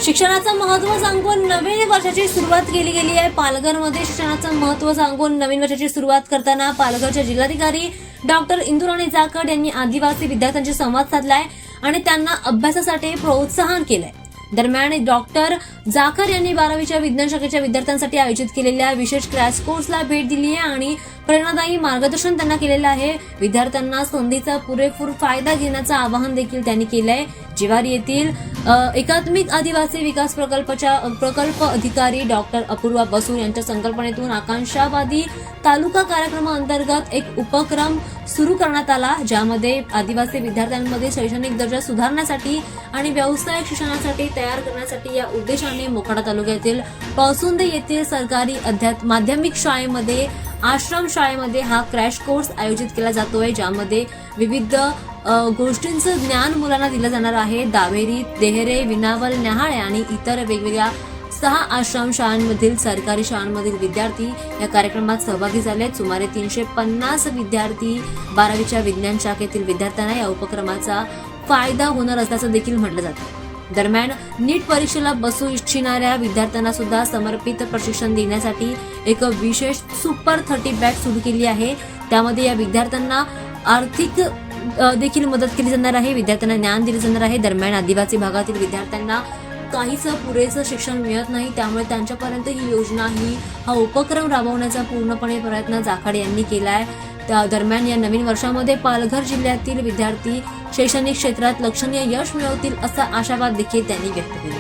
शिक्षणाचं महत्त्व सांगून नवीन वर्षाची सुरुवात केली गेली आहे। पालघरमध्ये शिक्षणाचं महत्त्व सांगून नवीन वर्षाची सुरुवात करताना पालघरचे जिल्हाधिकारी डॉक्टर इंदुराणी जाखड यांनी आदिवासी विद्यार्थ्यांशी संवाद साधलाय आणि त्यांना अभ्यासासाठी प्रोत्साहन केलंय। दरम्यान डॉक्टर जाखर यांनी 12वीच्या विज्ञान शाखेच्या विद्यार्थ्यांसाठी आयोजित केलेल्या विशेष क्रॅश कोर्सला भेट दिली आहे आणि प्रेरणादायी मार्गदर्शन त्यांना केलेलं आहे। विद्यार्थ्यांना संधीचा पुरेपूर फायदा घेण्याचं आवाहन देखील त्यांनी केलंय। जिवारी येथील एकात्मिक आदिवासी विकास प्रकल्प अधिकारी डॉक्टर अपूर्वा बसू यांच्या संकल्पनेतून आकांक्षावादी तालुका कार्यक्रमाअंतर्गत एक उपक्रम सुरू करण्यात आला, ज्यामध्ये आदिवासी विद्यार्थ्यांमध्ये शैक्षणिक दर्जा सुधारण्यासाठी आणि व्यावसायिक शिक्षणासाठी तयार करण्यासाठी या उद्देशाने मोखाडा तालुक्यातील पावसुंदे येथील सरकारी माध्यमिक शाळेमध्ये आश्रम शाळेमध्ये हा क्रॅश कोर्स आयोजित केला जातोय, ज्यामध्ये विविध गोष्टींचं ज्ञान मुलांना दिलं जाणार आहे। दावेरी, देहरे, विनावल, न्याहाळे आणि इतर वेगवेगळ्या 6 आश्रम शाळांमधील सरकारी शाळांमधील विद्यार्थी या कार्यक्रमात सहभागी झाले। सुमारे 350 विद्यार्थी 12वीच्या विज्ञान शाखेतील विद्यार्थ्यांना या उपक्रमाचा फायदा होणार असल्याचं देखील म्हटलं जातं। दरम्यान नीट परीक्षेला बसू इच्छिणाऱ्या विद्यार्थ्यांना सुद्धा समर्पित प्रशिक्षण देण्यासाठी एक विशेष सुपर 30 बॅच सुरू केली आहे। त्यामध्ये या विद्यार्थ्यांना आर्थिक देखील मदत केली जाणार आहे, विद्यार्थ्यांना ज्ञान दिले जाणार आहे। दरम्यान आदिवासी भागातील विद्यार्थ्यांना काहीच पुरेसं शिक्षण मिळत नाही, त्यामुळे त्यांच्यापर्यंत ही योजना हा उपक्रम राबवण्याचा पूर्णपणे प्रयत्न जाखड यांनी केलाय। त्या दरम्यान या नवीन वर्षामध्ये पालघर जिल्ह्यातील विद्यार्थी शैक्षणिक क्षेत्रात लक्षणीय यश मिळवतील असा आशावाद देखील त्यांनी व्यक्त केला।